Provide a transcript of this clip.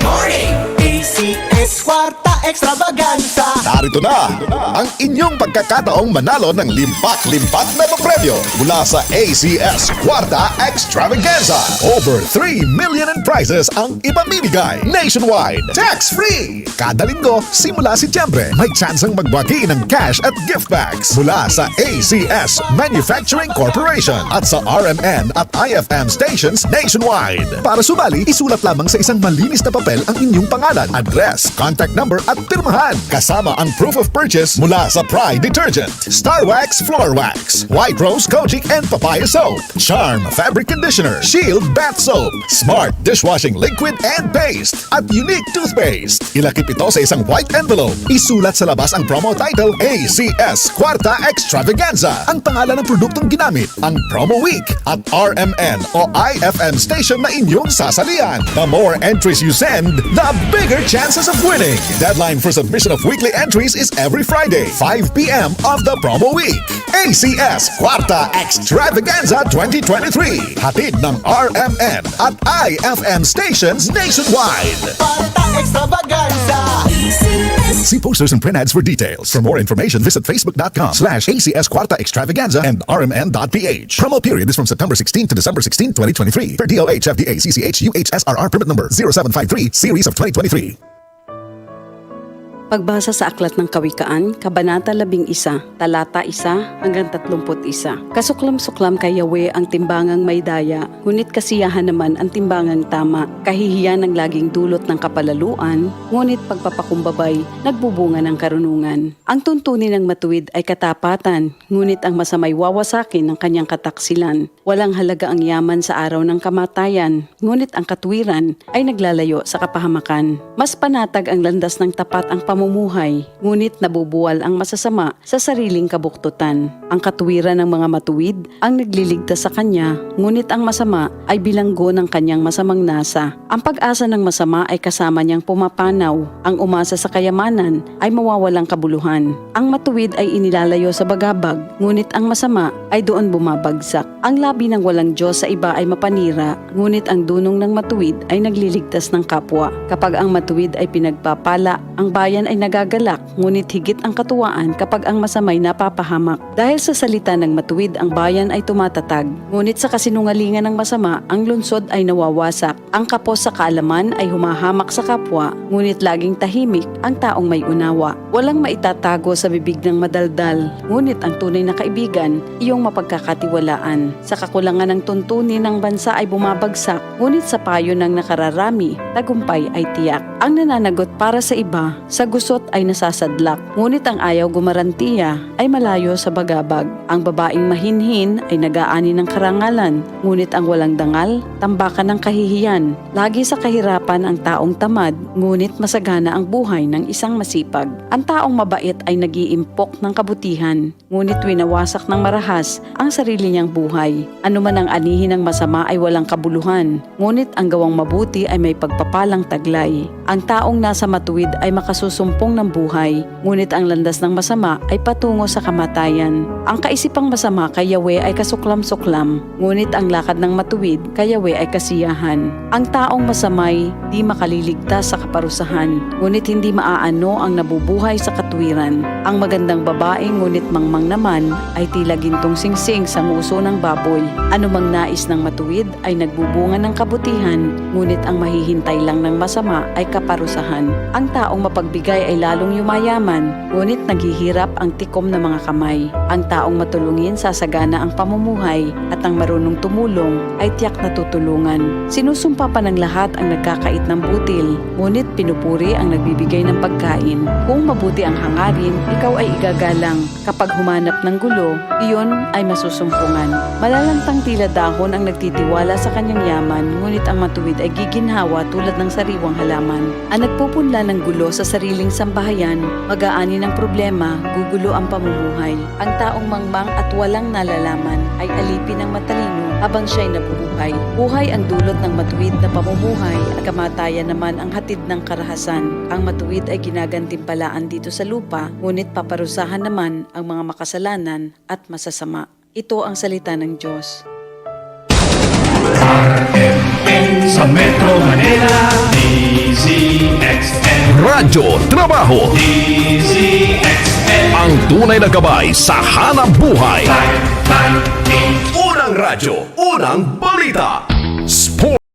morning! ACS Kwarta Extravaganza. Narito na ang inyong pagkakataong manalo ng limpak-limpak na premyo mula sa ACS Kwarta Extravaganza. Over 3 million in prizes ang ipamimigay nationwide. Tax-free! Kada linggo, simula Setyembre, may chance ang magbagi ng cash at gift bags mula sa ACS Manufacturing Corporation at sa RMN at IFM stations nationwide. Para sumali, isulat lamang sa isang malinis na papel ang inyong pangalan, address, contact number at pirmahan. Kasama ang proof of purchase mula sa Pride Detergent, Star Wax Floor Wax, White Rose Kojic and Papaya Soap, Charm Fabric Conditioner, Shield Bath Soap, Smart Dishwashing Liquid and Paste, at Unique Toothpaste. Ilakip ito sa isang white envelope. Isulat sa labas ang promo title ACS Kwarta Extravaganza, ang pangalan ng produktong ginamit, ang promo week, at RMN o IFM station na inyong sasalihan. The more entries you send, the bigger chances of winning. Deadline for submission of weekly entries is every Friday, 5 p.m. of the promo week. ACS Kwarta Extravaganza 2023. Hatid ng RMN at IFM stations nationwide. Kwarta Extravaganza. See posters and print ads for details. For more information, visit facebook.com/ACS Kwarta Extravaganza and rmn.ph. Promo period is from September 16 to December 16, 2023. Per DOH, FDA, CCH, UHSRR permit number 0753, series of 2023. Pagbasa sa Aklat ng Kawikaan, Kabanata 11, Talata 1 hanggang 31. Kasuklam-suklam kay Yahweh ang timbangang may daya, ngunit kasiyahan naman ang timbangang tama. Kahihiyan ang laging dulot ng kapalaluan, ngunit pagpapakumbabay, nagbubunga ng karunungan. Ang tuntunin ng matuwid ay katapatan, ngunit ang masamay wawasakin ng kanyang kataksilan. Walang halaga ang yaman sa araw ng kamatayan, ngunit ang katwiran ay naglalayo sa kapahamakan. Mas panatag ang landas ng tapat ang pamumuhay, ngunit nabubuwal ang masasama sa sariling kabuktutan. Ang katuwiran ng mga matuwid ang nagliligtas sa kanya, ngunit ang masama ay bilanggo ng kanyang masamang nasa. Ang pag-asa ng masama ay kasama niyang pumapanaw. Ang umasa sa kayamanan ay mawawalang kabuluhan. Ang matuwid ay inilalayo sa bagabag, ngunit ang masama ay doon bumabagsak. Ang labi ng walang Diyos sa iba ay mapanira, ngunit ang dunong ng matuwid ay nagliligtas ng kapwa. Kapag ang matuwid ay pinagpapala, ang bayan ay nagagalak, ngunit higit ang katuwaan kapag ang masamay napapahamak. Dahil sa salita ng matuwid, ang bayan ay tumatatag, ngunit sa kasinungalingan ng masama, ang lungsod ay nawawasak. Ang kapos sa kaalaman ay humahamak sa kapwa, ngunit laging tahimik ang taong may unawa. Walang maitatago sa bibig ng madaldal, ngunit ang tunay na kaibigan, iyong mapagkakatiwalaan. Sa kakulangan ng tuntunin ng bansa ay bumabagsak, ngunit sa payo ng nakararami, tagumpay ay tiyak. Ang nananagot para sa iba, sa gusot ay nasasadlak, ngunit ang ayaw gumarantiya ay malayo sa bagabag. Ang babaeng mahinhin ay nag-aani ng karangalan, ngunit ang walang dangal, tambakan ng kahihiyan. Lagi sa kahirapan ang taong tamad, ngunit masagana ang buhay ng isang masipag. Ang taong mabait ay nag-iimpok ng kabutihan, ngunit winawasak ng marahas ang sarili niyang buhay. Ano man ang anihin ng masama ay walang kabuluhan, ngunit ang gawang mabuti ay may pagpapalang taglay. Ang taong nasa matuwid ay makasusumpong ng buhay, ngunit ang landas ng masama ay patungo sa kamatayan. Ang kaisipang masama kay Yahweh ay kasuklam-suklam, ngunit ang lakad ng matuwid kay Yahweh ay kasiyahan. Ang taong masamay di makaliligtas sa kaparusahan, ngunit hindi maaano ang nabubuhay sa katwiran. Ang magandang babae ngunit mangmang naman ay tila gintong singsing sa nguso ng baboy. Anumang nais ng matuwid ay nagbubunga ng kabutihan, ngunit ang mahihintay lang ng masama ay kaparusahan. Ang taong mapagbigay ay lalong yumayaman, ngunit naghihirap ang tikom ng mga kamay. Ang taong matulungin sasagana ang pamumuhay, at ang marunong tumulong ay tiyak na tutulungan. Sinusumpa pa ng lahat ang nagkakait ng butil, ngunit pinupuri ang nagbibigay ng pagkain. Kung mabuti ang hangarin, ikaw ay igagalang. Kapag humanap ng gulo, iyon ay masusumpungan. Malalantang tila dahon ang nagtitiwala sa kanyang yaman, ngunit ang matuwid ay giginhawa tulad ng sariwang halaman. Ang nagpupunla ng gulo sa sariling sambahayan, mag-aani ng problema, gugulo ang pamumuhay. Ang taong mangmang at walang nalalaman ay alipin ng matalino habang siya'y nabubuhay. Buhay ang dulot ng matuwid na pamumuhay at kamatayan naman ang hatid ng karahasan. Ang matuwid ay ginagantimpalaan dito sa lupa, ngunit paparusahan naman ang mga makasalanan at masasama. Ito ang salita ng Diyos. RMN sa Metro Manila, DZ radyo, trabaho. Ang tunay na gabay sa hanap buhay. Unang radyo, unang balita. Sport.